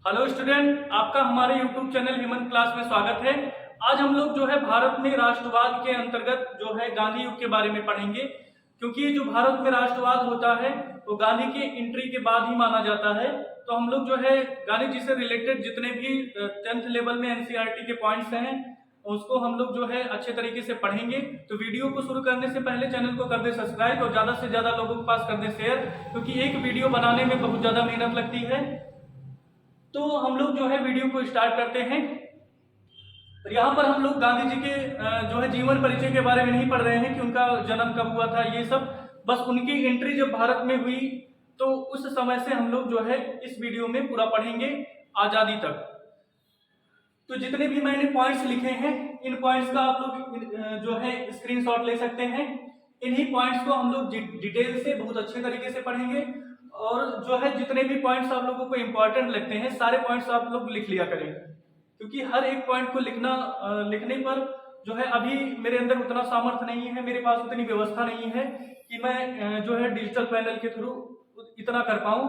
Hello student, आपका हमारे YouTube channel Hemant class में स्वागत है। आज हम लोग जो है भारत में राष्ट्रवाद के अंतर्गत जो है गांधी युग के बारे में पढ़ेंगे, क्योंकि जो भारत में राष्ट्रवाद होता है वो गांधी के एंट्री के बाद ही माना जाता है। तो हम लोग जो है गांधी जी से रिलेटेड जितने भी 10th लेवल में एनसीईआरटी के पॉइंट्स हैं उसको हम लोग जो है अच्छे तरीके से पढ़ेंगे। तो वीडियो को शुरू करने से पहले चैनल को कर दे सब्सक्राइब और ज्यादा से ज्यादा लोगों के पास कर दे शेयर, क्योंकि एक वीडियो बनाने में बहुत ज्यादा मेहनत लगती है। तो हम लोग जो है वीडियो को स्टार्ट करते हैं। तो यहाँ पर हम लोग गांधी जी के जो है जीवन परिचय के बारे में नहीं पढ़ रहे हैं कि उनका जन्म कब हुआ था, ये सब बस उनकी एंट्री जब भारत में हुई तो उस समय से हम लोग जो है इस वीडियो में पूरा पढ़ेंगे आजादी तक। तो जितने भी मैंने पॉइंट्स लिखे हैं इन पॉइंट्स का आप लोग जो है स्क्रीनशॉट ले सकते हैं। इन्हीं पॉइंट्स को हम लोग डिटेल से बहुत अच्छे तरीके से पढ़ेंगे और जो है जितने भी पॉइंट्स आप लोगों को इंपॉर्टेंट लगते हैं सारे पॉइंट्स आप लोग लिख लिया करें, क्योंकि हर एक पॉइंट को लिखने पर जो है अभी मेरे अंदर उतना सामर्थ्य नहीं है, मेरे पास उतनी व्यवस्था नहीं है कि मैं जो है डिजिटल पैनल के थ्रू इतना कर पाऊं।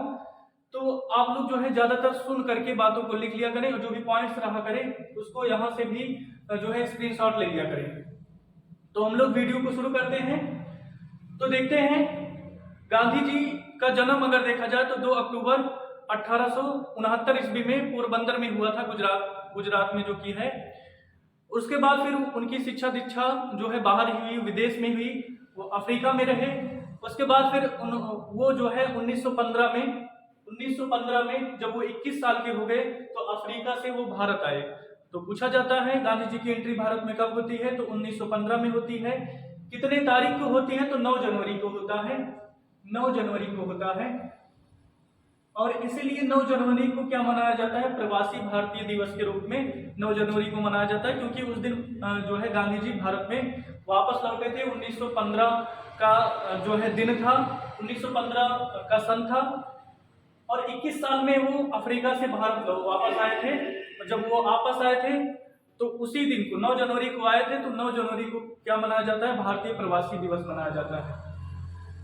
तो आप लोग जो है ज्यादातर सुन करके बातों को लिख लिया करें और जो भी पॉइंट्स रहा करें उसको यहाँ से भी जो है स्क्रीनशॉट ले लिया करें। तो हम लोग वीडियो को शुरू करते हैं। तो देखते हैं गांधी जी का जन्म अगर देखा जाए तो 2 अक्टूबर 1869 ईस्वी में पोरबंदर में हुआ था, गुजरात में जो कि है। उसके बाद फिर उनकी शिक्षा दीक्षा जो है बाहर ही हुई, विदेश में हुई, वो अफ्रीका में रहे। उसके बाद फिर वो जो है 1915 में जब वो 21 साल के हो गए तो अफ्रीका से वो भारत आए। तो पूछा जाता है गांधी जी की एंट्री भारत में कब होती है, तो 1915 में होती है। कितने तारीख को होती है, तो 9 जनवरी को होता है। 9 जनवरी को होता है और इसीलिए 9 जनवरी को क्या मनाया जाता है, प्रवासी भारतीय दिवस के रूप में 9 जनवरी को मनाया जाता है, क्योंकि उस दिन जो है गांधी जी भारत में वापस लौटे थे। 1915 का जो है दिन था, 1915 का सन था और 21 साल में वो अफ्रीका से भारत वापस आए थे। और जब वो वापस आए थे तो उसी दिन को 9 जनवरी को आए थे, तो 9 जनवरी को क्या मनाया जाता है, भारतीय प्रवासी दिवस मनाया जाता है।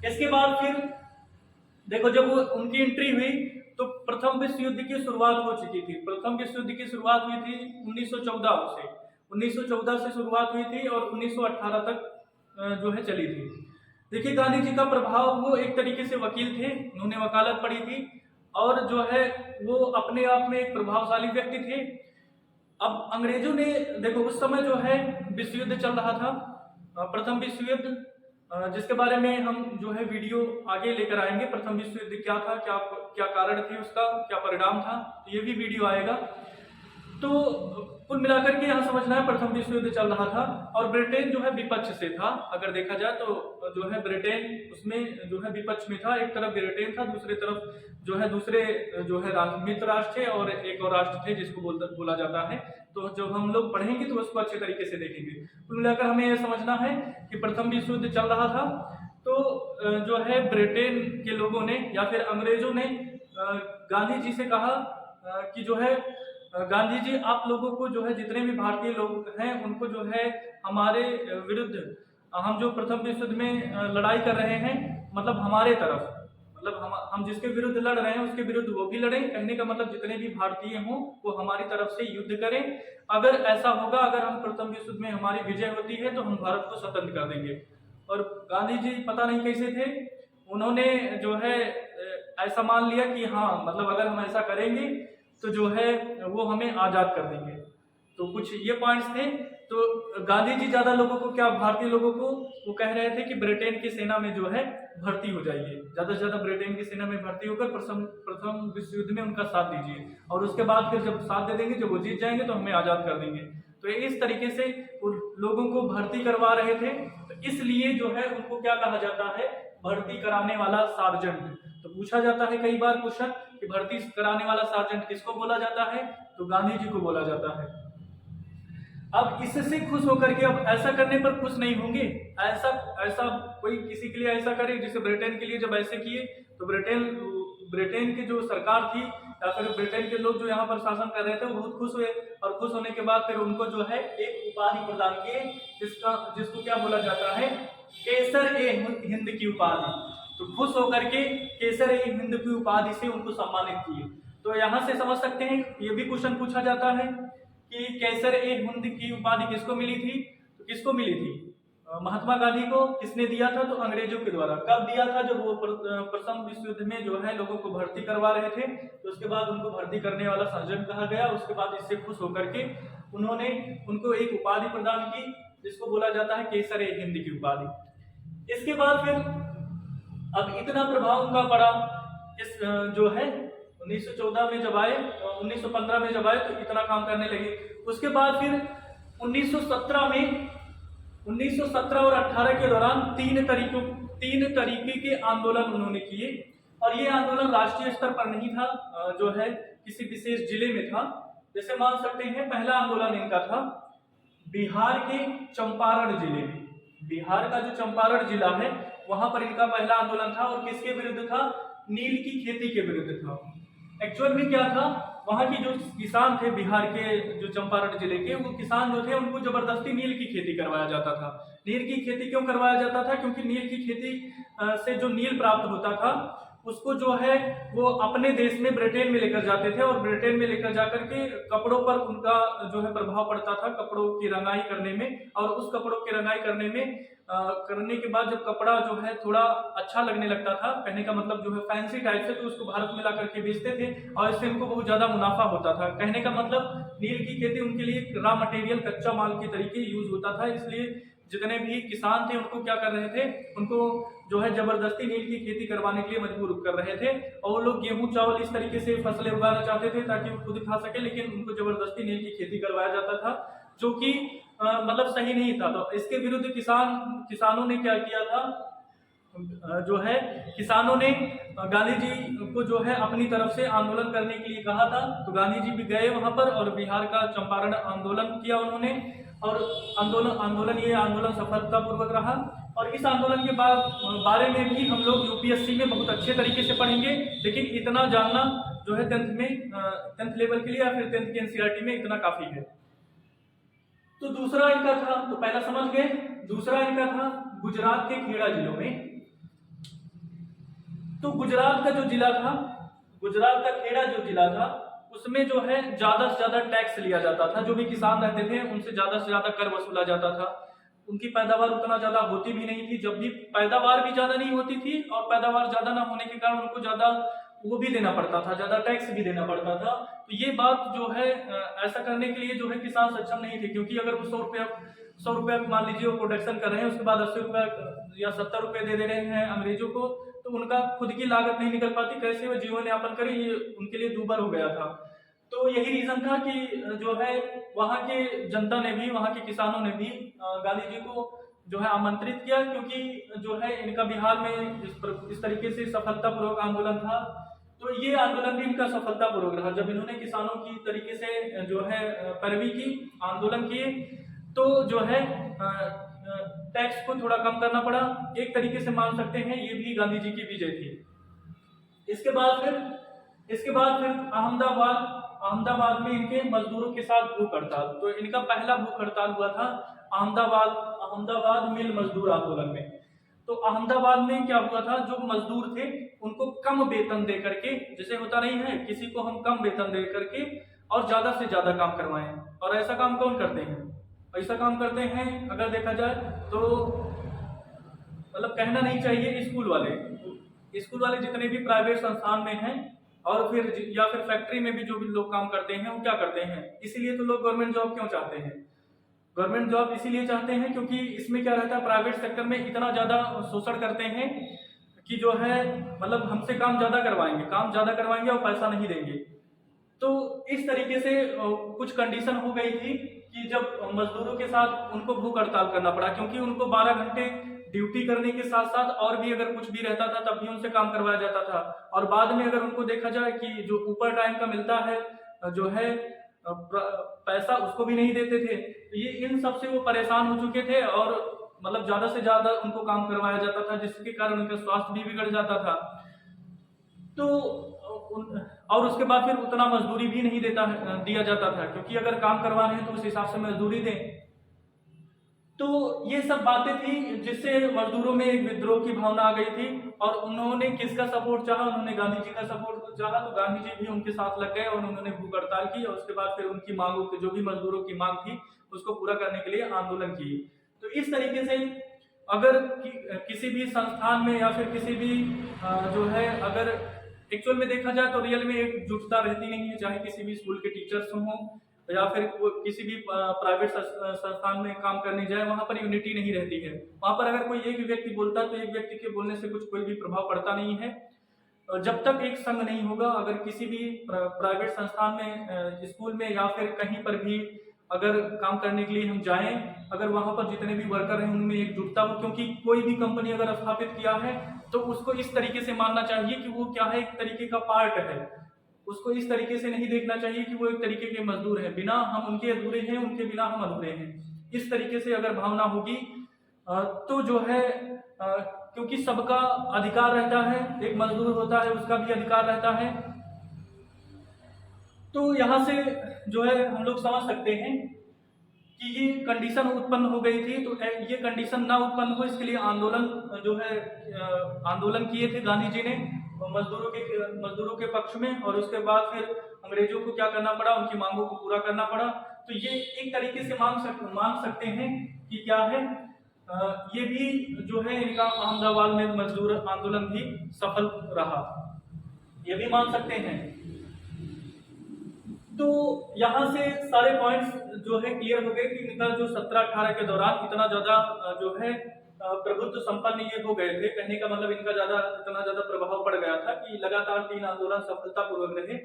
इसके बाद फिर देखो जब वो उनकी एंट्री हुई तो प्रथम विश्व युद्ध की शुरुआत हो चुकी थी। प्रथम विश्व युद्ध की शुरुआत हुई थी 1914 से शुरुआत हुई थी और 1918 तक जो है चली थी। देखिए गांधी जी का प्रभाव, वो एक तरीके से वकील थे, उन्होंने वकालत पढ़ी थी और जो है वो अपने आप में एक प्रभावशाली व्यक्ति थे। अब अंग्रेजों ने देखो उस समय जो है विश्व युद्ध चल रहा था, प्रथम विश्व युद्ध, जिसके बारे में हम जो है वीडियो आगे लेकर आएंगे। प्रथम विश्व युद्ध क्या था, क्या कारण थे उसका, क्या परिणाम था, तो ये भी वीडियो आएगा। तो कुल मिलाकर के यहाँ समझना है प्रथम विश्व युद्ध चल रहा था और ब्रिटेन जो है विपक्ष से था। अगर देखा जाए तो जो है ब्रिटेन उसमें जो है विपक्ष में था। एक तरफ ब्रिटेन था, दूसरी तरफ जो है दूसरे जो है मित्र राष्ट्र थे और एक और राष्ट्र थे जिसको बोला जाता है। तो जब हम लोग पढ़ेंगे तो उसको अच्छे तरीके से देखेंगे। कुल मिलाकर हमें यह समझना है कि प्रथम विश्व युद्ध चल रहा था तो जो है ब्रिटेन के लोगों ने या फिर अंग्रेजों ने गांधी जी से कहा कि जो है गांधी जी आप लोगों को जो है जितने भी भारतीय लोग हैं उनको जो है हमारे विरुद्ध, हम जो प्रथम विश्व युद्ध में लड़ाई कर रहे हैं, मतलब हमारे तरफ, मतलब हम जिसके विरुद्ध लड़ रहे हैं उसके विरुद्ध वो भी लड़ें। कहने का मतलब जितने भी भारतीय हों वो हमारी तरफ से युद्ध करें। अगर ऐसा होगा, अगर हम प्रथम विश्व युद्ध में हमारी विजय होती है तो हम भारत को स्वतंत्र कर देंगे। और गांधी जी पता नहीं कैसे थे, उन्होंने जो है ऐसा मान लिया कि हाँ मतलब अगर हम ऐसा करेंगे तो जो है वो हमें आजाद कर देंगे। तो कुछ ये पॉइंट्स थे। तो गांधी जी ज्यादा लोगों को, क्या भारतीय लोगों को वो कह रहे थे कि ब्रिटेन की सेना में जो है भर्ती हो जाइए, ज्यादा से ज्यादा ब्रिटेन की सेना में भर्ती होकर प्रथम विश्व युद्ध में उनका साथ दीजिए और उसके बाद फिर जब साथ दे देंगे, जब वो जीत जाएंगे तो हमें आजाद कर देंगे। तो इस तरीके से लोगों को भर्ती करवा रहे थे। तो इसलिए जो है उनको क्या कहा जाता है, भर्ती कराने वाला सार्जेंट। तो पूछा जाता है कई बार क्वेश्चन कि भर्ती कराने वाला सार्जेंट किसको बोला जाता है, तो गांधी जी को बोला जाता है। अब इससे खुश होकर के, अब ऐसा करने पर खुश नहीं होंगे, ऐसा कोई किसी के लिए ऐसा करे, जैसे ब्रिटेन के लिए जब ऐसे किए तो ब्रिटेन की जो सरकार थी या फिर ब्रिटेन के लोग जो यहाँ पर शासन कर रहे थे वो बहुत खुश हुए और खुश होने के बाद फिर उनको जो है एक उपाधि प्रदान किए जिसको क्या बोला जाता है, केसर ए हिंद की उपाधि। तो खुश होकर के केसर ए हिंद की उपाधि से उनको सम्मानित किए। तो यहाँ से समझ सकते हैं, ये भी क्वेश्चन पूछा जाता है कि कैसर ए हिंद की उपाधि किसको मिली थी? तो किसको मिली थी? महात्मा गांधी को। किसने दिया था? तो अंग्रेजों के द्वारा। कब दिया था? जब वो प्रथम विश्व युद्ध में जो है लोगों को भर्ती करवा रहे थे, तो उसके बाद उनको भर्ती करने वाला सर्जन कहा गया। उसके बाद इससे खुश होकर के उन्होंने उनको एक उपाधि प्रदान की, जिसको बोला जाता है केसर ए हिंद की उपाधि। इसके बाद फिर अब इतना प्रभाव उनका पड़ा, इस जो है 1914 में जब आए, 1915 में जब आए तो इतना काम करने लगे। उसके बाद फिर 1917 में 1917 और 18 के दौरान तीन तरीके के आंदोलन उन्होंने किए। और ये आंदोलन राष्ट्रीय स्तर पर नहीं था, जो है किसी विशेष जिले में था। जैसे मान सकते हैं पहला आंदोलन इनका था बिहार के चंपारण जिले में। बिहार का जो चंपारण जिला है वहां पर इनका पहला आंदोलन था। और किसके विरुद्ध था? नील की खेती के विरुद्ध था। एक्चुअल में क्या था, वहां की जो किसान थे बिहार के जो चंपारण जिले के, वो किसान जो थे उनको जबरदस्ती नील की खेती करवाया जाता था। नील की खेती क्यों करवाया जाता था? क्योंकि नील की खेती से जो नील प्राप्त होता था उसको जो है वो अपने देश में ब्रिटेन में लेकर जाते थे, और ब्रिटेन में लेकर जाकर के कपड़ों पर उनका जो है प्रभाव पड़ता था, कपड़ों की रंगाई करने में। और उस कपड़ों की रंगाई करने में करने के बाद जब कपड़ा जो है थोड़ा अच्छा लगने लगता था, कहने का मतलब जो है फैंसी टाइप से, तो उसको भारत में ला करके बेचते थे और इससे उनको बहुत ज्यादा मुनाफा होता था। कहने का मतलब नील की खेती उनके लिए रॉ मटेरियल, कच्चा माल के तरीके यूज होता था। इसलिए जितने भी किसान थे उनको क्या कर रहे थे, उनको जो है जबरदस्ती नील की खेती करवाने के लिए मजबूर कर रहे थे। और वो लोग गेहूं चावल इस तरीके से फसलें उगाना चाहते थे ताकि वो खुद खा सके, लेकिन उनको जबरदस्ती नील की खेती करवाया जाता था, जो कि मतलब सही नहीं था। तो इसके विरुद्ध किसानों ने क्या किया था, जो है किसानों ने गांधी जी को जो है अपनी तरफ से आंदोलन करने के लिए कहा था। तो गांधी जी भी गए वहां पर और बिहार का चंपारण आंदोलन किया उन्होंने। और ये आंदोलन सफलतापूर्वक रहा। और इस आंदोलन के बारे में भी हम लोग यूपीएससी में बहुत अच्छे तरीके से पढ़ेंगे, लेकिन इतना जानना जो है 10th लेवल के लिए या फिर 10th के एनसीईआरटी में इतना काफी है। तो दूसरा इनका था, तो पहला समझ गए। दूसरा इनका था गुजरात के खेड़ा जिलों में। तो गुजरात का जो जिला था, गुजरात का खेड़ा जो जिला था, उसमें जो है ज्यादा से ज्यादा टैक्स लिया जाता था। जो भी किसान रहते थे उनसे ज्यादा से ज्यादा कर वसूला जाता था। उनकी पैदावार उतना ज्यादा होती भी नहीं थी। जब भी पैदावार भी ज्यादा नहीं होती थी और पैदावार ज्यादा ना होने के कारण उनको ज्यादा वो भी देना पड़ता था, ज्यादा टैक्स भी देना पड़ता था। तो ये बात जो है ऐसा करने के लिए जो है किसान सक्षम नहीं थे, क्योंकि अगर वो 100 रुपया मान लीजिए वो प्रोडक्शन कर रहे हैं, उसके बाद 80 रुपया या 70 रुपये दे रहे हैं अंग्रेजों को, तो उनका खुद की लागत नहीं निकल पाती, कैसे वो जीवन यापन करें, ये उनके लिए दूभर हो गया था। तो यही रीजन था कि जो है वहां के जनता ने भी, वहां के किसानों ने भी गांधी जी को जो है आमंत्रित किया, क्योंकि जो है इनका बिहार में इस तरीके से सफलतापूर्वक आंदोलन था। तो ये आंदोलन भी इनका सफलतापूर्वक रहा। जब इन्होंने किसानों की तरीके से जो है पैरवी की, आंदोलन किए, तो जो है टैक्स को थोड़ा कम करना पड़ा। एक तरीके से मान सकते हैं ये भी गांधी जी की विजय थी। इसके बाद फिर अहमदाबाद में इनके मजदूरों के साथ भूख हड़ताल। तो इनका पहला भूख हड़ताल हुआ था अहमदाबाद मिल मजदूर आंदोलन में। तो अहमदाबाद में क्या हुआ था, जो मजदूर थे उनको कम वेतन दे करके, जैसे होता नहीं है किसी को हम कम वेतन दे करके और ज्यादा से ज्यादा काम करवाएं। और ऐसा काम कौन करते हैं? ऐसा काम करते हैं अगर देखा जाए तो मतलब कहना नहीं चाहिए, स्कूल वाले जितने भी प्राइवेट संस्थान में हैं और फिर या फिर फैक्ट्री में भी जो भी लोग काम करते हैं, वो क्या करते हैं, इसीलिए तो लोग गवर्नमेंट जॉब क्यों चाहते हैं? गवर्नमेंट जॉब इसीलिए चाहते हैं क्योंकि इसमें क्या रहता है, प्राइवेट सेक्टर में इतना ज्यादा शोषण करते हैं कि जो है मतलब हमसे काम ज्यादा करवाएंगे और पैसा नहीं देंगे। तो इस तरीके से कुछ कंडीशन हो गई थी कि जब मजदूरों के साथ उनको भूख हड़ताल करना पड़ा, क्योंकि उनको 12 घंटे ड्यूटी करने के साथ साथ और भी अगर कुछ भी रहता था तब भी उनसे काम करवाया जाता था। और बाद में अगर उनको देखा जाए कि जो ऊपर टाइम का मिलता है जो है पैसा, उसको भी नहीं देते थे। तो ये इन सब से वो परेशान हो चुके थे और मतलब ज्यादा से ज्यादा उनको काम करवाया जाता था, जिसके कारण उनका स्वास्थ्य भी बिगड़ जाता था। तो और उसके बाद फिर उतना मजदूरी भी नहीं दिया जाता था, क्योंकि अगर काम करवा रहे हैं तो उस हिसाब से मजदूरी दें। तो ये सब बातें थी जिससे मजदूरों में एक विद्रोह की भावना आ गई थी और उन्होंने किसका सपोर्ट चाहा, उन्होंने गांधी जी का सपोर्ट चाहा। तो गांधी जी भी उनके साथ लग गए और उन्होंने भूख हड़ताल की और उसके बाद फिर उनकी मांगों की, जो भी मजदूरों की मांग थी, उसको पूरा करने के लिए आंदोलन किए। तो इस तरीके से अगर किसी भी संस्थान में या फिर किसी भी जो है, अगर एक्चुअल में देखा जाए तो रियल में एकजुटता रहती नहीं है, चाहे किसी भी स्कूल के टीचर्स हों या फिर किसी भी प्राइवेट संस्थान में काम करने जाए, वहां पर यूनिटी नहीं रहती है। वहां पर अगर कोई एक व्यक्ति बोलता है तो एक व्यक्ति के बोलने से कुछ कोई भी प्रभाव पड़ता नहीं है। जब तक एक संघ नहीं होगा, अगर किसी भी प्राइवेट संस्थान में, स्कूल में या फिर कहीं पर भी अगर काम करने के लिए हम जाएं, अगर वहां पर जितने भी वर्कर हैं उनमें एकजुटता हो, क्योंकि कोई भी कंपनी अगर स्थापित किया है तो उसको इस तरीके से मानना चाहिए कि वो क्या है, एक तरीके का पार्ट है। उसको इस तरीके से नहीं देखना चाहिए कि वो एक तरीके के मजदूर हैं, बिना हम उनके अधूरे हैं, उनके बिना हम अधूरे हैं। इस तरीके से अगर भावना होगी तो जो है, क्योंकि सबका अधिकार रहता है, एक मजदूर होता है उसका भी अधिकार रहता है। तो यहाँ से जो है हम लोग समझ सकते हैं कि ये कंडीशन उत्पन्न हो गई थी। तो ये कंडीशन ना उत्पन्न हो, इसके लिए आंदोलन जो है, आंदोलन किए थे गांधी जी ने मजदूरों के पक्ष में। और उसके बाद फिर अंग्रेजों को क्या करना पड़ा, उनकी मांगों को पूरा करना पड़ा। तो ये एक तरीके से मान सकते हैं कि क्या है, ये भी जो है इनका अहमदाबाद में मजदूर आंदोलन भी सफल रहा, ये भी मान सकते हैं। तो यहाँ से सारे पॉइंट्स जो है क्लियर हो गए कि इनका जो 17-18 के दौरान इतना ज्यादा जो है प्रभुत्व संपन्न ये हो गए थे। कहने का मतलब इनका इतना ज्यादा प्रभाव पड़ गया था कि लगातार 3 आंदोलन सफलतापूर्वक रहे।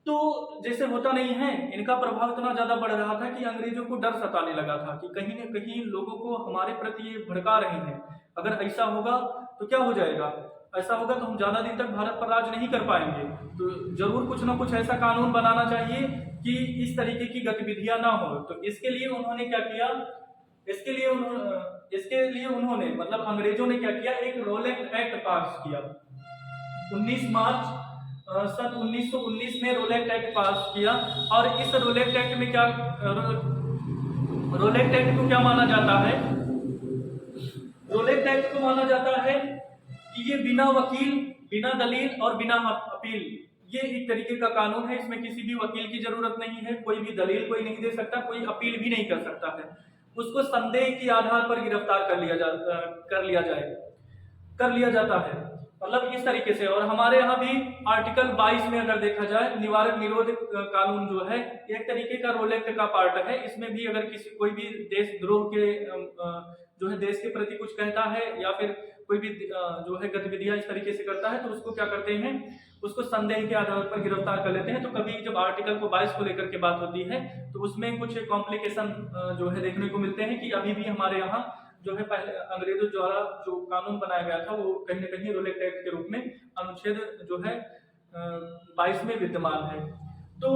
तो जैसे होता नहीं है, इनका प्रभाव इतना ज्यादा बढ़ रहा था कि अंग्रेजों को डर सताने लगा था कि कहीं न कहीं लोगों को हमारे प्रति ये भड़का रहे हैं। अगर ऐसा होगा तो क्या हो जाएगा, ऐसा होगा तो हम ज्यादा दिन तक भारत पर राज नहीं कर पाएंगे। तो जरूर कुछ ना कुछ ऐसा कानून बनाना चाहिए कि इस तरीके की गतिविधियां ना हो। तो इसके लिए उन्होंने क्या किया, इसके लिए उन्होंने मतलब अंग्रेजों ने क्या किया, एक रोलेट एक्ट पास किया। 19 मार्च सन 1919 में रोलेट एक्ट पास किया। और इस रोलेट एक्ट में क्या, रोलेट एक्ट को क्या माना जाता है, रोलेट एक्ट को माना जाता है कि ये बिना वकील, बिना दलील और बिना अपील, ये एक तरीके का कानून है। इसमें किसी भी वकील की जरूरत नहीं है, कोई भी दलील कोई नहीं दे सकता, कोई अपील भी नहीं कर सकता है। उसको संदेह के आधार पर गिरफ्तार कर लिया जाता है, मतलब इस तरीके से। और हमारे यहाँ भी आर्टिकल 22 में अगर देखा जाए, निवारक निरोध कानून जो है एक तरीके का रोलेट का पार्ट है। इसमें भी अगर कोई भी देशद्रोह के जो है देश के प्रति कुछ कहता है या फिर कोई भी जो है गतिविधियां इस तरीके से करता है, तो उसको क्या करते हैं, उसको संदेह के आधार पर गिरफ्तार कर लेते हैं। तो कभी जब आर्टिकल को 22 को लेकर के बात होती है तो उसमें कुछ कॉम्प्लिकेशन जो है देखने को मिलते हैं कि अभी भी हमारे यहाँ जो है पहले अंग्रेजों द्वारा जो कानून बनाया गया था वो कहीं न कहीं रोलेट एक्ट के रूप में अनुच्छेद जो है 22 में विद्यमान है। तो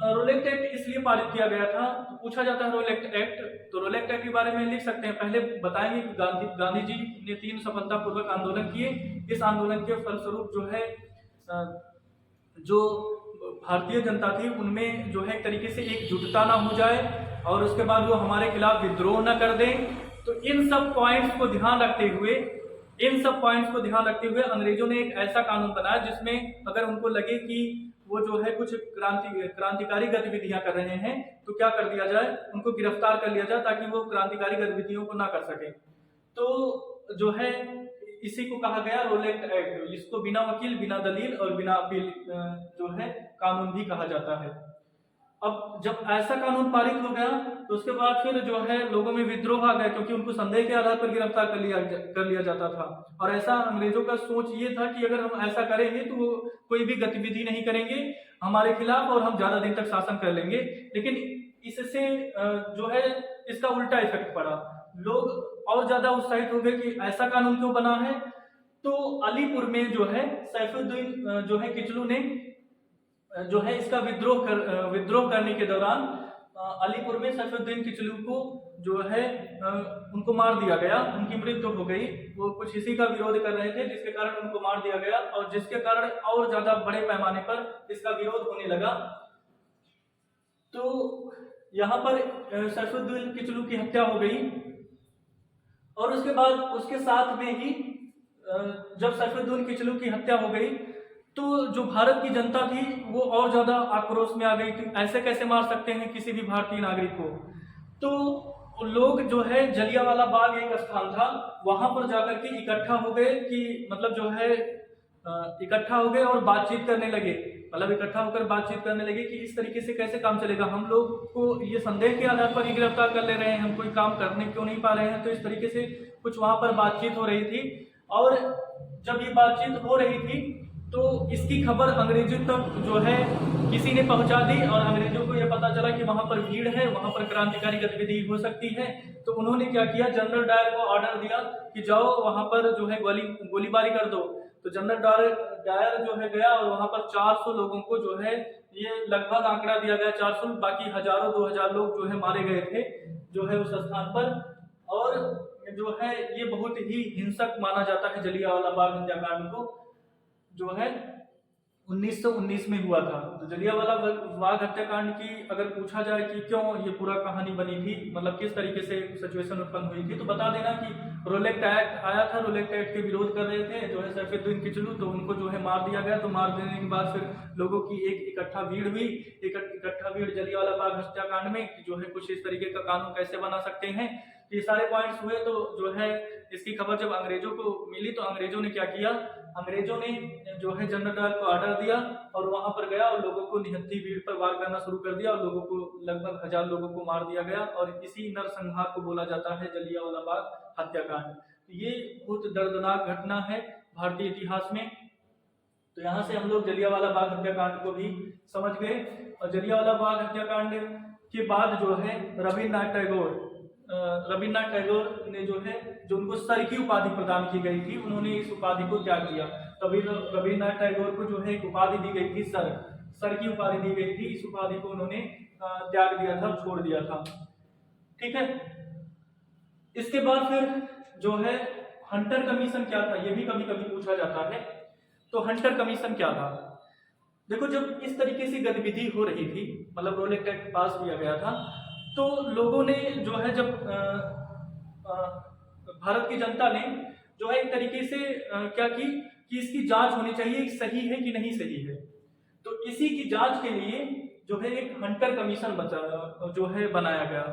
रोलेट एक्ट इसलिए पारित किया गया था। तो पूछा जाता है रोलेट एक्ट, तो रोलेट एक्ट के बारे में लिख सकते हैं। पहले बताएंगे कि गांधी जी ने 3 सफलतापूर्वक आंदोलन किए। इस आंदोलन के फलस्वरूप जो है जो भारतीय जनता थी उनमें जो है एक तरीके से एकजुटता ना हो जाए और उसके बाद वो हमारे खिलाफ विद्रोह न कर दें। तो इन सब पॉइंट्स को ध्यान रखते हुए अंग्रेजों ने एक ऐसा कानून बनाया जिसमें अगर उनको लगे कि वो जो है कुछ क्रांतिकारी गतिविधियां कर रहे हैं तो क्या कर दिया जाए, उनको गिरफ्तार कर लिया जाए ताकि वो क्रांतिकारी गतिविधियों को ना कर सके। तो जो है इसी को कहा गया रोलेट एक्ट। इसको बिना वकील, बिना दलील और बिना अपील जो है कानून भी कहा जाता है। अब जब ऐसा कानून पारित हो गया तो उसके बाद फिर जो है लोगों में विद्रोह आ गया, क्योंकि उनको संदेह के आधार पर गिरफ्तार कर लिया जाता था। और ऐसा अंग्रेजों का सोच ये था कि अगर हम ऐसा करेंगे तो वो कोई भी गतिविधि नहीं करेंगे हमारे खिलाफ और हम ज्यादा दिन तक शासन कर लेंगे। लेकिन इससे जो है इसका उल्टा इफेक्ट पड़ा, लोग और ज्यादा उत्साहित हो गए कि ऐसा कानून क्यों बना है। तो अलीपुर में जो है सैफुद्दीन जो है किचलू ने जो है इसका विद्रोह करने के दौरान अलीपुर में सैफुद्दीन किचलू को जो है उनको मार दिया गया, उनकी मृत्यु हो गई। वो कुछ इसी का विरोध कर रहे थे जिसके कारण उनको मार दिया गया और जिसके कारण और ज्यादा बड़े पैमाने पर इसका विरोध होने लगा। तो यहाँ पर सैफुद्दीन किचलू की हत्या हो गई और उसके बाद उसके साथ में ही जब सैफुद्दीन किचलू की हत्या हो गई तो जो भारत की जनता थी वो और ज़्यादा आक्रोश में आ गई कि ऐसे कैसे मार सकते हैं किसी भी भारतीय नागरिक को। तो लोग जो है जलियांवाला बाग एक स्थान था, वहां पर जाकर के इकट्ठा हो गए कि मतलब जो है इकट्ठा हो गए और बातचीत करने लगे। मतलब इकट्ठा होकर बातचीत करने लगे कि इस तरीके से कैसे काम चलेगा, हम लोग को ये संदेह के आधार पर ही गिरफ्तार कर ले रहे हैं, हम कोई काम करने क्यों नहीं पा रहे हैं। तो इस तरीके से कुछ वहां पर बातचीत हो रही थी और जब ये बातचीत हो रही थी तो इसकी खबर अंग्रेजों तक जो है किसी ने पहुंचा दी और अंग्रेजों को यह पता चला कि वहां पर भीड़ है, वहां पर क्रांतिकारी गतिविधि हो सकती है। तो उन्होंने क्या किया, जनरल डायर को ऑर्डर दिया कि जाओ वहां पर जो है गोलीबारी कर दो। तो जनरल डायर जो है गया और वहां पर 400 लोगों को जो है, ये लगभग आंकड़ा दिया गया 400, बाकी हजारों 2000 लोग जो है मारे गए थे जो है उस स्थान पर। और जो है ये बहुत ही हिंसक माना जाता है जलियांवाला बाग हत्याकांड को, जो है 1919 में हुआ था। तो जलियांवाला बाग हत्याकांड की अगर पूछा जाए कि क्यों ये पूरा कहानी बनी थी, मतलब किस तरीके से सिचुएशन उत्पन्न हुई थी, तो बता देना कि रोलेक्ट एक्ट आया था, रोलेक्ट एक्ट के विरोध कर रहे थे जो है सैफुद्दीन किचलू, तो उनको जो है मार दिया गया। तो मार देने के बाद फिर लोगों की एक इकट्ठा भीड़ हुई, इकट्ठा भीड़ जलियांवाला बाग हत्याकांड में जो है कुछ इस तरीके का कानून कैसे बना सकते हैं, ये सारे पॉइंट्स हुए। तो जो है इसकी खबर जब अंग्रेजों को मिली तो अंग्रेजों ने क्या किया, अंग्रेजों ने जो है जनरल डायर को ऑर्डर दिया और वहां पर गया और लोगों को निहत्थी भीड़ पर वार करना शुरू कर दिया और लोगों को लगभग 1000 लोगों को मार दिया गया। और इसी नरसंहार को बोला जाता है जलियांवाला बाग हत्याकांड। ये बहुत दर्दनाक घटना है भारतीय इतिहास में। तो यहाँ से हम लोग जलियांवाला बाग हत्याकांड को भी समझ गए। और जलियांवाला बाग हत्याकांड के बाद जो है रविन्द्रनाथ टैगोर ने जो है, जो उनको सर की उपाधि प्रदान की गई थी, उन्होंने इस उपाधि को त्याग दिया। तभी रविन्द्रनाथ टैगोर को जो है एक उपाधि दी गई थी, सर की उपाधि दी गई थी। इस उपाधि को उन्होंने त्याग दिया था, छोड़ दिया था। ठीक है। इसके बाद फिर जो है हंटर कमीशन क्या था, यह भी कभी कभी पूछा जाता है। तो हंटर कमीशन क्या था, देखो जब इस तरीके से गतिविधि हो रही थी, मतलब रोलेक्ट एक्ट पास किया गया था, तो लोगों ने जो है जब भारत की जनता ने जो है एक तरीके से क्या की कि इसकी जांच होनी चाहिए सही है कि नहीं सही है। तो इसी की जांच के लिए जो है एक हंटर कमीशन जो है बनाया गया।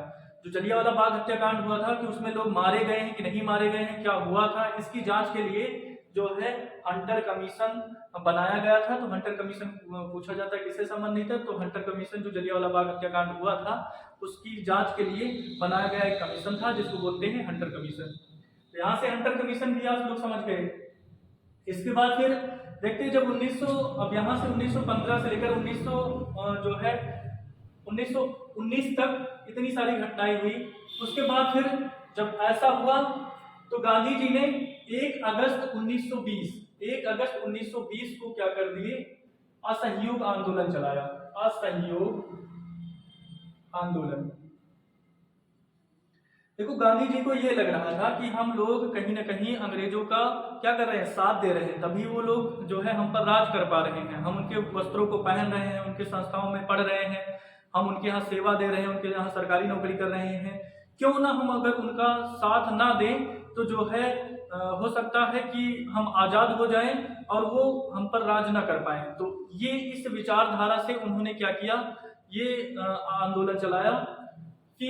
जो जलियांवाला बाग हत्याकांड हुआ था कि उसमें लोग मारे गए हैं कि नहीं मारे गए हैं, क्या हुआ था, इसकी जांच के लिए जो है हंटर कमीशन बनाया गया था। तो हंटर कमीशन पूछा जाता है किससे संबंधित है, तो हंटर कमीशन जो जलियांवाला बाग हत्याकांड हुआ था उसकी जांच के लिए बनाया गया एक कमीशन था जिसको बोलते हैं हंटर कमीशन। तो यहाँ से हंटर कमीशन भी आप लोग समझ गए। इसके बाद फिर देखते हैं जब 1900, अब यहाँ से 1915 से लेकर 1900 जो है 1919 तक इतनी सारी घटनाएं हुई। उसके बाद फिर जब ऐसा हुआ तो गांधी जी ने 1 अगस्त 1920 को क्या कर दिए, असहयोग आंदोलन चलाया। असहयोग आंदोलन। देखो गांधी जी को यह लग रहा था कि हम लोग कहीं ना कहीं अंग्रेजों का क्या कर रहे हैं, साथ दे रहे हैं, तभी वो लोग जो है हम पर राज कर पा रहे हैं। हम उनके वस्त्रों को पहन रहे हैं, उनके संस्थाओं में पढ़ रहे हैं, हम उनके यहाँ सेवा दे रहे हैं, उनके यहाँ सरकारी नौकरी कर रहे हैं। क्यों ना हम अगर उनका साथ ना दें तो जो है हो सकता है कि हम आजाद हो जाएं और वो हम पर राज ना कर पाए। तो ये इस विचारधारा से उन्होंने क्या किया, ये आंदोलन चलाया कि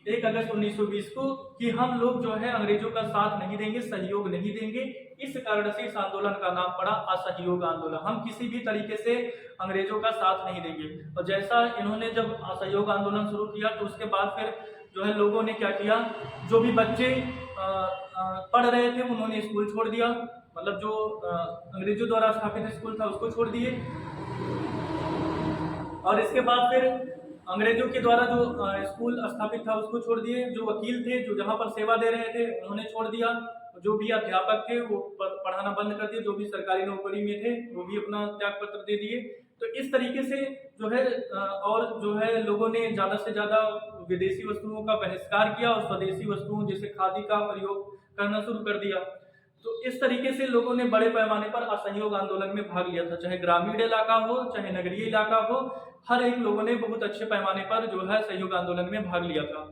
1 अगस्त 1920 को कि हम लोग जो है अंग्रेजों का साथ नहीं देंगे, सहयोग नहीं देंगे। इस कारण से इस आंदोलन का नाम पड़ा असहयोग आंदोलन। हम किसी भी तरीके से अंग्रेजों का साथ नहीं देंगे। और जैसा इन्होंने जब असहयोग आंदोलन शुरू किया तो उसके बाद फिर जो है लोगों ने क्या किया, जो भी बच्चे पढ़ रहे थे उन्होंने स्कूल छोड़ दिया, मतलब जो अंग्रेजों द्वारा स्थापित स्कूल था उसको छोड़ दिए। और इसके बाद फिर अंग्रेजों के द्वारा जो स्कूल स्थापित था उसको छोड़ दिए। जो वकील थे जो जहां पर सेवा दे रहे थे उन्होंने छोड़ दिया। जो भी अध्यापक थे वो पढ़ाना बंद कर दिए। जो भी सरकारी नौकरी में थे वो भी अपना त्याग पत्र दे दिए। तो इस तरीके से जो है और जो है लोगों ने ज़्यादा से ज़्यादा विदेशी वस्तुओं का बहिष्कार किया और स्वदेशी वस्तुओं जैसे खादी का प्रयोग करना शुरू कर दिया। तो इस तरीके से लोगों ने बड़े पैमाने पर असहयोग आंदोलन में भाग लिया था, चाहे ग्रामीण इलाका हो चाहे नगरीय इलाका हो, हर एक लोगों ने बहुत अच्छे पैमाने पर जो है सहयोग आंदोलन में भाग लिया था।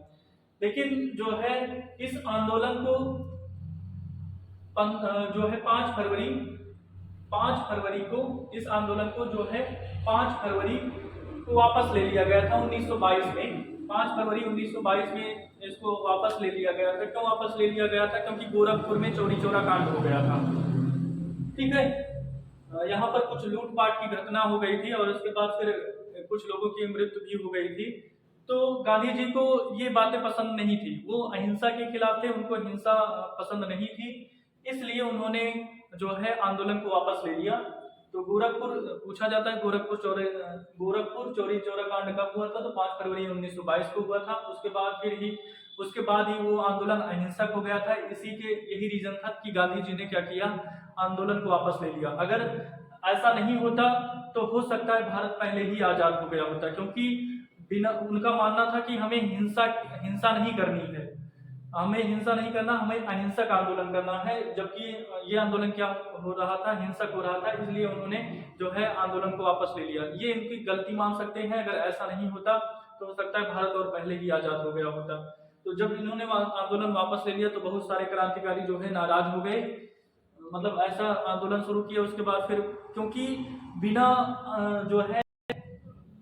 लेकिन जो है इस आंदोलन को जो है 5 फरवरी को इस आंदोलन को जो है 5 फरवरी को वापस ले लिया गया था 1922 में। 5 फरवरी 1922 में इसको वापस ले लिया गया था। क्यों वापस ले लिया गया था? क्योंकि गोरखपुर में चोरी चोरा कांड हो गया था। ठीक है, यहाँ पर कुछ लूटपाट की घटना हो गई थी और उसके बाद फिर कुछ लोगों की मृत्यु भी हो गई थी। तो गांधी जी को ये बातें पसंद नहीं थी, वो अहिंसा के खिलाफ थे, उनको हिंसा पसंद नहीं थी, इसलिए उन्होंने जो है आंदोलन को वापस ले लिया। तो गोरखपुर पूछा जाता है, गोरखपुर चोरी चोरा कांड कब हुआ था? तो 5 फरवरी 1922 को हुआ था। उसके बाद ही वो आंदोलन अहिंसक हो गया था। यही रीजन था कि गांधी जी ने क्या किया, आंदोलन को वापस ले लिया। अगर ऐसा नहीं होता तो हो सकता है भारत पहले ही आजाद हो गया होता, क्योंकि बिना उनका मानना था कि हमें हिंसा नहीं करनी है, हमें हिंसा नहीं करना, हमें अहिंसक आंदोलन करना है। जबकि ये आंदोलन क्या हो रहा था, हिंसक हो रहा था, इसलिए उन्होंने जो है आंदोलन को वापस ले लिया। ये इनकी गलती मान सकते हैं। अगर ऐसा नहीं होता तो हो सकता है भारत और पहले ही आजाद हो गया होता। तो जब इन्होंने आंदोलन वापस ले लिया तो बहुत सारे क्रांतिकारी जो है नाराज हो गए, मतलब ऐसा आंदोलन शुरू किया। उसके बाद फिर क्योंकि बिना जो है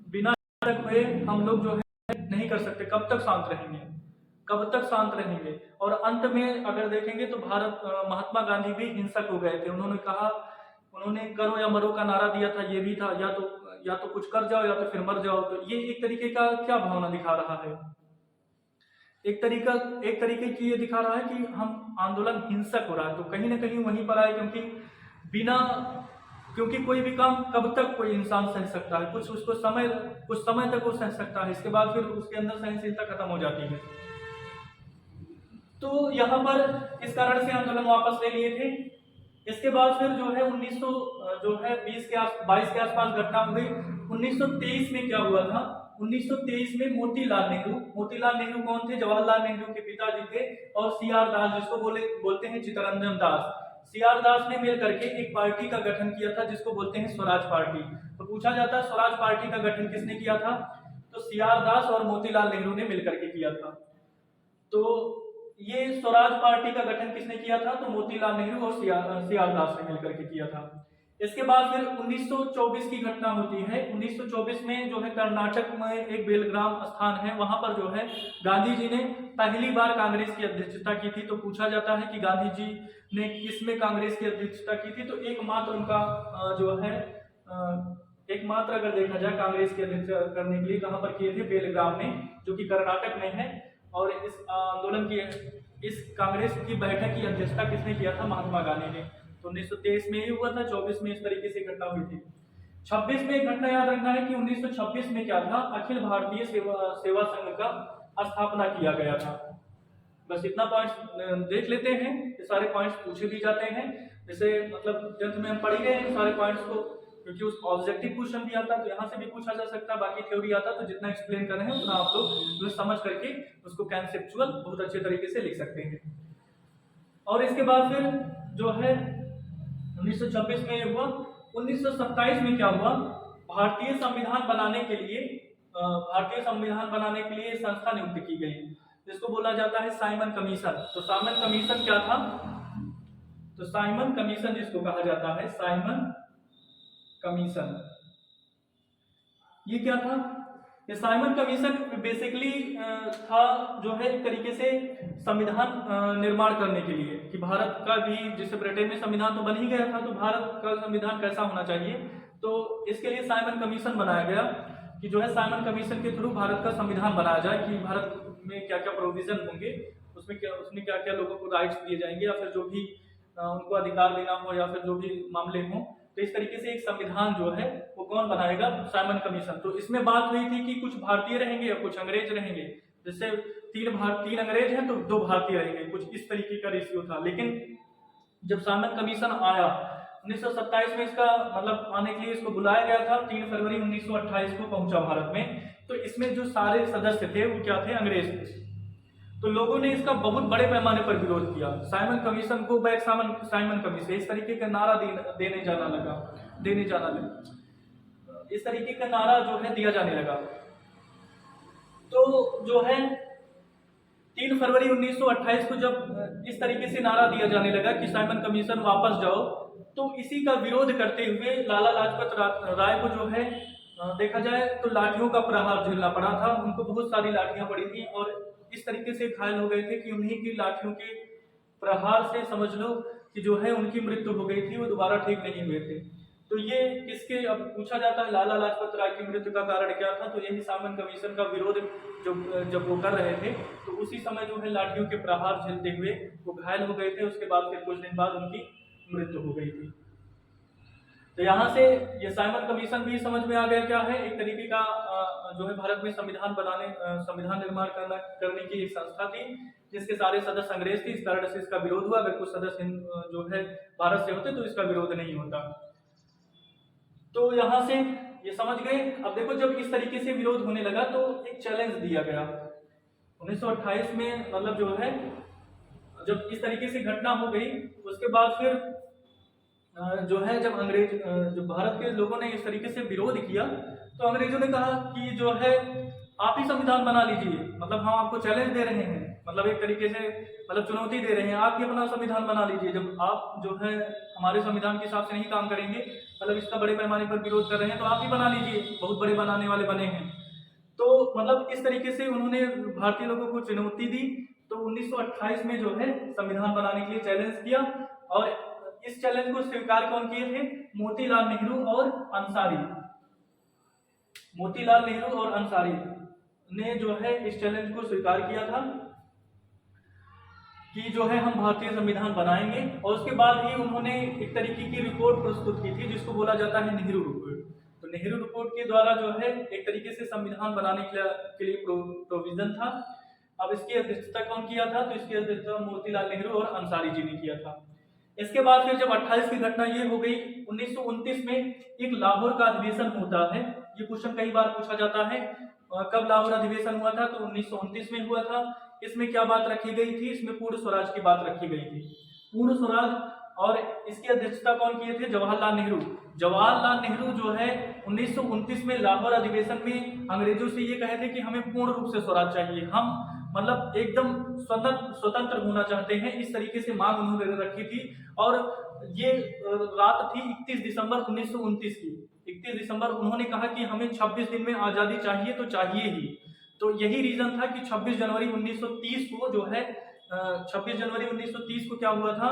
बिना हुए हम लोग जो है नहीं कर सकते, कब तक शांत रहेंगे। और अंत में अगर देखेंगे तो महात्मा गांधी भी हिंसक हो गए थे। उन्होंने करो या मरो का नारा दिया था, ये भी था या तो कुछ कर जाओ या तो फिर मर जाओ। तो ये एक तरीके का क्या भावना दिखा रहा है, एक तरीके की ये दिखा रहा है कि हम आंदोलन हिंसक हो रहा है। तो कहीं ना कहीं वहीं पर आए, क्योंकि कोई भी काम कब तक कोई इंसान सह सकता है, कुछ समय तक वो सह सकता है, इसके बाद फिर उसके अंदर सहनशीलता खत्म हो जाती है। तो यहाँ पर इस कारण से आंदोलन वापस ले लिए थे। इसके बाद फिर जो है 22 के आसपास घटना हुई। 1923 में क्या हुआ था? 1923 में मोतीलाल नेहरू कौन थे? जवाहरलाल नेहरू के पिताजी थे। और सीआर दास, जिसको बोलते हैं चित्तरंजन दास, सीआर दास ने मिल करके एक पार्टी का गठन किया था जिसको बोलते हैं स्वराज पार्टी। तो पूछा जाता है स्वराज पार्टी का गठन किसने किया था? तो सीआर दास और मोतीलाल नेहरू ने मिल करके किया था। तो ये स्वराज पार्टी का गठन किसने किया था? तो मोतीलाल नेहरू और सीआर दास ने मिलकर के किया था। इसके बाद फिर 1924 की घटना होती है। 1924 में जो है कर्नाटक में एक बेलग्राम स्थान है, वहां पर जो है गांधी जी ने पहली बार कांग्रेस की अध्यक्षता की थी। तो पूछा जाता है कि गांधी जी ने किसमें कांग्रेस की अध्यक्षता की थी? तो एकमात्र उनका जो है एकमात्र अगर देखा जाए कांग्रेस की अध्यक्षता करने के लिए कहां पर किए थे? बेलग्राम में, जो कि कर्नाटक में है। और इस आंदोलन की इस कांग्रेस की बैठक की अध्यक्षता किसने किया था? महात्मा गांधी ने। तो 1923 में ही हुआ था, 24 में इस तरीके से घटना हुई थी। 26 में एक घटना याद रखना है कि 1926 में क्या था? अखिल भारतीय सेवा संघ का स्थापना किया गया था। बस इतना पॉइंट्स देख लेते हैं, ये सारे पॉइंट्स पूछे भी जाते हैं। जैसे मतलब 10th में हम पढ़ गए हैं सारे पॉइंट्स को, क्योंकि उस ऑब्जेक्टिव क्वेश्चन भी आता है तो यहाँ से भी पूछा जा सकता है। बाकी थ्योरी आता है तो जितना एक्सप्लेन कर रहे हैं उतना आप लोग समझ करके उसको कंसेप्चुअल बहुत अच्छे तरीके से लिख सकते हैं। और इसके बाद फिर जो है 1926 में ये हुआ। 1927 में क्या हुआ? भारतीय संविधान बनाने के लिए संस्था नियुक्त की गई, जिसको बोला जाता है साइमन कमीशन। तो साइमन कमीशन क्या था? तो साइमन कमीशन जिसको कहा जाता है, साइमन कमीशन, ये क्या था? ये साइमन कमीशन बेसिकली था जो है एक तरीके से संविधान निर्माण करने के लिए, कि भारत का भी, जैसे ब्रिटेन में संविधान तो बन ही गया था, तो भारत का संविधान कैसा होना चाहिए, तो इसके लिए साइमन कमीशन बनाया गया कि जो है साइमन कमीशन के थ्रू भारत का संविधान बनाया जाए कि भारत में क्या क्या प्रोविजन होंगे, उसमें क्या क्या लोगों को राइट्स दिए जाएंगे, या फिर जो भी उनको अधिकार देना हो, या फिर जो भी मामले हों। तो इस तरीके से एक संविधान जो है वो कौन बनाएगा? Simon commission. तो इसमें बात हुई थी कि कुछ भारतीय रहेंगे या कुछ अंग्रेज रहेंगे। जैसे 3 अंग्रेज हैं तो 2 भारतीय रहेंगे, कुछ इस तरीके का रेशियो था। लेकिन जब साइमन कमीशन आया 1927 में, इसका मतलब आने के लिए इसको बुलाया गया था। 3 फरवरी 1928 को पहुंचा भारत में। तो इसमें जो सारे सदस्य थे वो क्या थे? अंग्रेज थे। तो लोगों ने इसका बहुत बड़े पैमाने पर विरोध किया। साइमन कमीशन को बैक साइमन कमीशन, इस तरीके का नारा देने जाना लगा। इस तरीके का नारा जो है दिया जाने लगा। तो जो है 3 फरवरी 1928 को जब इस तरीके से नारा दिया जाने लगा कि साइमन कमीशन वापस जाओ, तो इसी का विरोध करते हुए लाला लाजपत राय को जो है देखा जाए तो लाठियों का प्रहार झेलना पड़ा था। उनको बहुत सारी लाठियां पड़ी थी और इस तरीके से घायल हो गए थे कि उन्हीं की लाठियों के प्रहार से समझ लो कि जो है उनकी मृत्यु हो गई थी, वो दोबारा ठीक नहीं हुए थे। तो ये किसके, अब पूछा जाता है लाला लाजपत राय की मृत्यु का कारण क्या था, तो यही साइमन कमीशन का विरोध जब वो कर रहे थे तो उसी समय जो है लाठियों के प्रहार झेलते हुए वो घायल हो गए थे। उसके बाद फिर कुछ दिन बाद उनकी मृत्यु हो गई थी। तो यहाँ से ये साइमन कमीशन भी समझ में आ गया क्या है, एक तरीके का जो है भारत में संविधान निर्माण करने की एक संस्था थी जिसके सारे सदस्य अंग्रेज थे। इस कारण से इसका विरोध हुआ। अगर कुछ सदस्य जो है भारत से होते तो इसका विरोध नहीं होता। तो यहाँ से ये समझ गए। अब देखो जब इस तरीके से विरोध होने लगा तो एक चैलेंज दिया गया 1928 में, मतलब जो है जब इस तरीके से घटना हो गई उसके बाद फिर जो है जब भारत के लोगों ने इस तरीके से विरोध किया तो अंग्रेजों ने कहा कि जो है आप ही संविधान बना लीजिए, मतलब हम आपको चैलेंज दे रहे हैं, मतलब एक तरीके से मतलब चुनौती दे रहे हैं, आप ही अपना संविधान बना लीजिए। जब आप जो है हमारे संविधान के हिसाब से नहीं काम करेंगे, मतलब इसका बड़े पैमाने पर विरोध कर रहे हैं, तो आप ही बना लीजिए, बहुत बड़े बनाने वाले बने हैं। तो मतलब इस तरीके से उन्होंने भारतीय लोगों को चुनौती दी। तो 1928 में जो है संविधान बनाने के लिए चैलेंज किया और इस चैलेंज को स्वीकार कौन किए थे, मोतीलाल नेहरू और अंसारी। मोतीलाल नेहरू और अंसारी ने जो है इस चैलेंज को स्वीकार किया था कि जो है हम भारतीय संविधान बनाएंगे। और उसके बाद ही उन्होंने एक तरीके की रिपोर्ट प्रस्तुत की थी जिसको बोला जाता है नेहरू रिपोर्ट। तो नेहरू रिपोर्ट के द्वारा जो है एक तरीके से संविधान बनाने के लिए प्रोविजन था। अब इसकी अध्यक्षता कौन किया था, तो इसकी अध्यक्षता मोतीलाल नेहरू और अंसारी जी ने किया था। इसके बाद फिर जब 28 की घटना ये हो गई, 1929 में एक लाहौर का अधिवेशन होता है। ये क्वेश्चन कई बार पूछा जाता है, कब लाहौर अधिवेशन हुआ था, तो 1929 में हुआ था। इसमें क्या बात रखी गई थी, इसमें पूर्ण स्वराज की बात रखी गई थी, पूर्ण स्वराज। और इसकी अध्यक्षता कौन किए थे, जवाहरलाल नेहरू। जवाहरलाल नेहरू जो है 1929 में लाहौर अधिवेशन में अंग्रेजों से ये कहे थे कि हमें पूर्ण रूप से स्वराज चाहिए, हम मतलब एकदम स्वतंत्र होना चाहते हैं, इस तरीके से मांग उन्होंने रखी थी। और ये रात थी 31 दिसंबर 1929 की। 31 दिसंबर उन्होंने कहा कि हमें 26 दिन में आज़ादी चाहिए तो चाहिए ही। तो यही रीजन था कि 26 जनवरी 1930 को जो है 26 जनवरी 1930 को क्या हुआ था,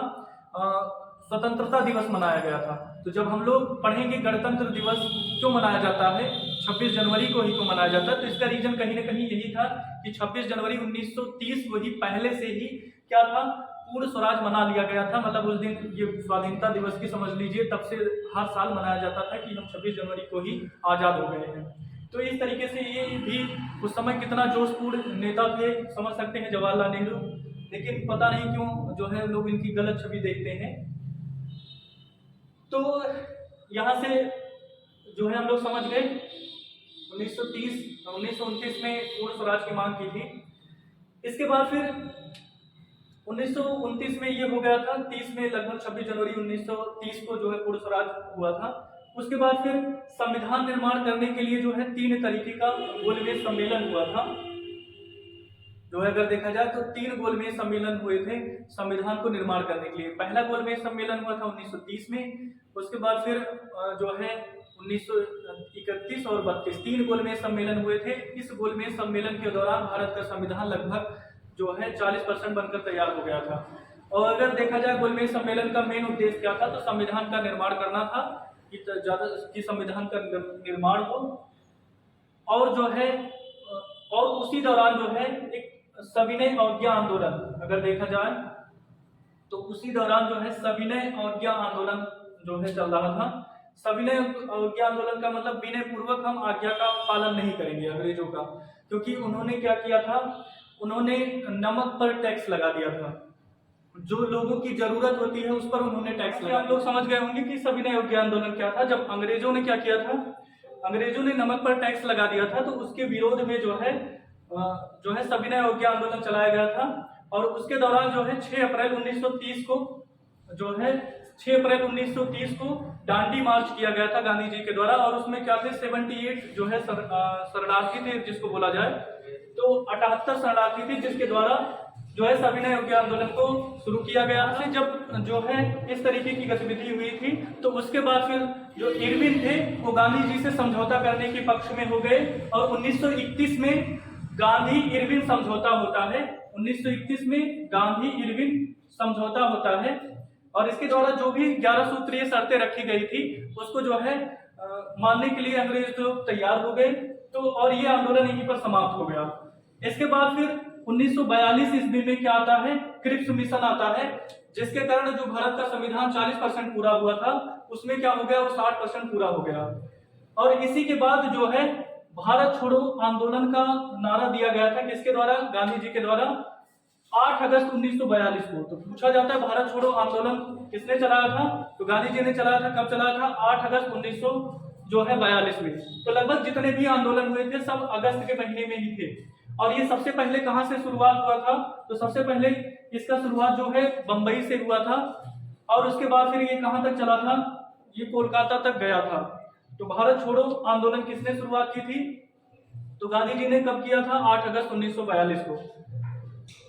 स्वतंत्रता दिवस मनाया गया था। तो जब हम लोग पढ़ेंगे गणतंत्र दिवस क्यों मनाया जाता है, 26 जनवरी को ही क्यों मनाया जाता है, तो इसका रीजन कहीं ना कहीं यही था कि 26 जनवरी 1930 को ही पहले से ही क्या था, पूर्ण स्वराज मना लिया गया था। मतलब उस दिन ये स्वाधीनता दिवस की समझ लीजिए, तब से हर साल मनाया जाता था कि हम 26 जनवरी को ही आज़ाद हो गए हैं। तो इस तरीके से ये भी उस समय कितना जोशपूर्ण नेता थे, समझ सकते हैं जवाहरलाल नेहरू। लेकिन पता नहीं क्यों जो है लोग इनकी गलत छवि देखते हैं। तो यहाँ से जो है हम लोग समझ गए 1929 में पूर्ण स्वराज की मांग की थी। इसके बाद फिर 1929 में ये हो गया था, 30 में लगभग 26 जनवरी 1930 को जो है पूर्ण स्वराज हुआ था। उसके बाद फिर संविधान निर्माण करने के लिए जो है 3 तरीके का गोलमेज सम्मेलन हुआ था। जो है अगर देखा जाए तो 3 गोलमेज सम्मेलन हुए थे संविधान को निर्माण करने के लिए। पहला गोलमेज सम्मेलन हुआ था 1930 में, उसके बाद फिर जो है 1931 और 32 3 गोलमेज सम्मेलन हुए थे। इस गोलमेज सम्मेलन के दौरान भारत का संविधान लगभग जो है 40% बनकर तैयार हो गया था। और अगर देखा जाए गोलमेज सम्मेलन का मेन उद्देश्य क्या था, तो संविधान का निर्माण करना था कि संविधान का निर्माण हो। और जो है और उसी दौरान जो है एक सविनय अवज्ञा आंदोलन, अगर देखा जाए तो उसी दौरान जो है सविनय अवज्ञा आंदोलन जो है चल रहा था। सविनय अवज्ञा आंदोलन का मतलब विनय पूर्वक हम आज्ञा का पालन नहीं करेंगे अंग्रेजों का, क्योंकि उन्होंने क्या किया था, उन्होंने नमक पर टैक्स लगा दिया था। जो लोगों की जरूरत होती है उस पर उन्होंने टैक्स लगा। आप लोग समझ गए होंगे कि सविनय अवज्ञा आंदोलन क्या था। जब अंग्रेजों ने क्या किया था, अंग्रेजों ने नमक पर टैक्स लगा दिया था, तो उसके विरोध में जो है सविनय अवज्ञा आंदोलन चलाया गया था। और उसके दौरान जो है 6 अप्रैल 1930 को जो है 6 अप्रैल 1930 को दांडी मार्च किया गया था गांधी जी के द्वारा। और उसमें क्या थे 78 जो है शरणार्थी थे जिसको बोला जाए, तो 78 शरणार्थी थी, जिसके द्वारा जो है सविनय अवज्ञा आंदोलन को शुरू किया गया था। जब जो है इस तरीके की गतिविधि हुई थी, तो उसके बाद फिर जो इरविन थे वो गांधी जी से समझौता करने के पक्ष में हो गए और 1931 में गांधी इरविन समझौता होता है। 1931 में गांधी इरविन समझौता होता है और इसके द्वारा जो भी 11 सूत्रीय शर्तें रखी गई थी उसको जो है मानने के लिए अंग्रेज लोग तैयार हो गए। तो और ये आंदोलन यहीं पर समाप्त हो गया। इसके बाद फिर 1942 ईस्वी में क्या आता है, क्रिप्स मिशन आता है, जिसके कारण जो भारत का संविधान 40% पूरा हुआ था उसमें क्या हो गया, वो 60% पूरा हो गया। और इसी के बाद जो है भारत छोड़ो आंदोलन का नारा दिया गया था, किसके द्वारा, गांधी जी के द्वारा, 8 अगस्त 1942 को। तो पूछा जाता है भारत छोड़ो आंदोलन किसने चलाया था, तो गांधी जी ने चलाया था। कब चलाया था, 8 अगस्त 1942 में। तो लगभग जितने भी आंदोलन हुए थे सब अगस्त के महीने में ही थे। और ये सबसे पहले कहां से शुरुआत हुआ था, तो सबसे पहले इसका शुरुआत जो है बंबई से हुआ था और उसके बाद फिर ये कहां तक चला था, ये कोलकाता तक गया था। तो भारत छोड़ो आंदोलन किसने शुरुआत की थी, तो गांधी जी ने कब किया था, 8 अगस्त 1942 को।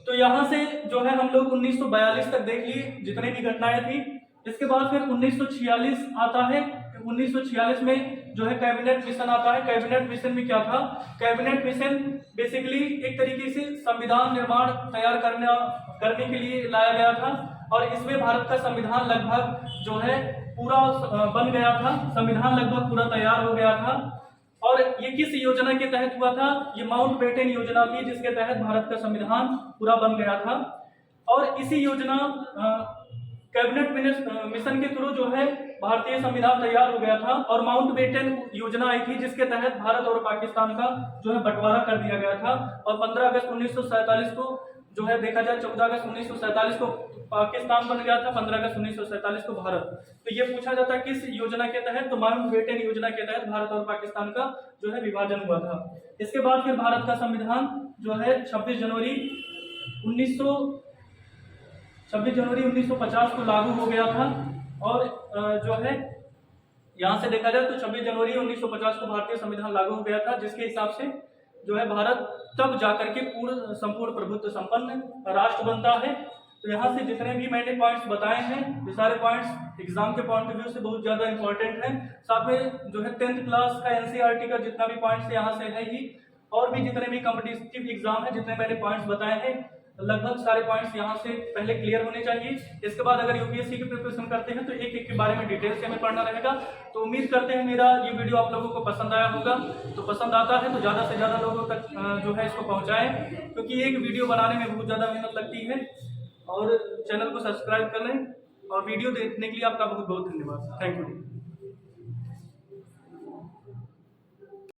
तो यहां से जो है हम लोग 1942 तक देख लिए जितने भी घटनाएं थी। इसके बाद फिर 1946 आता है। 1946 में जो है कैबिनेट मिशन आता है। कैबिनेट मिशन में क्या था, कैबिनेट मिशन बेसिकली एक तरीके से संविधान निर्माण तैयार करने के लिए लाया गया था और इसमें भारत का संविधान लगभग जो है पूरा बन गया था। संविधान लगभग पूरा तैयार हो गया था। और ये किस योजना के तहत हुआ था, ये माउंटबेटन योजना थी, जिसके तहत भारत का संविधान पूरा बन गया था। और इसी योजना कैबिनेट मिशन के थ्रू जो है भारतीय संविधान तैयार हो गया था और माउंटबेटन योजना आई थी, जिसके तहत भारत और पाकिस्तान का जो है बंटवारा कर दिया गया था। और 15 अगस्त 1947 को जो है देखा जाए, 14 अगस्त 1947 को पाकिस्तान बन गया था, 15 अगस्त 1947 को भारत। तो ये पूछा जाता है किस योजना के तहत, तो माउंटबेटन योजना के तहत भारत और पाकिस्तान का जो है विभाजन हुआ था। इसके बाद फिर भारत का संविधान जो है 26 जनवरी 1950 को लागू हो गया था। और जो है यहाँ से देखा जाए तो 26 जनवरी 1950 को भारतीय संविधान लागू हो गया था, जिसके हिसाब से जो है भारत तब जाकर के संपूर्ण प्रभुत्व संपन्न राष्ट्र बनता है। तो यहाँ से जितने भी मैंने पॉइंट्स बताए हैं, ये सारे पॉइंट्स एग्जाम के पॉइंट ऑफ व्यू से बहुत ज्यादा इंपॉर्टेंट हैं। साथ में जो है 10th क्लास का एनसीईआरटी का जितना भी पॉइंट्स यहाँ से है ही, और भी जितने भी कॉम्पिटिटिव एग्जाम है, जितने मैंने पॉइंट्स बताए हैं, लगभग सारे पॉइंट्स यहाँ से पहले क्लियर होने चाहिए। इसके बाद अगर यूपीएससी की प्रिपरेशन करते हैं तो एक एक के बारे में डिटेल से हमें पढ़ना रहेगा। तो उम्मीद करते हैं मेरा ये वीडियो आप लोगों को पसंद आया होगा। तो पसंद आता है तो ज़्यादा से ज़्यादा लोगों तक जो है इसको पहुँचाएं, क्योंकि एक वीडियो बनाने में बहुत ज़्यादा मेहनत लगती है। और चैनल को सब्सक्राइब कर लें और वीडियो देखने के लिए आपका बहुत बहुत धन्यवाद। Thank you.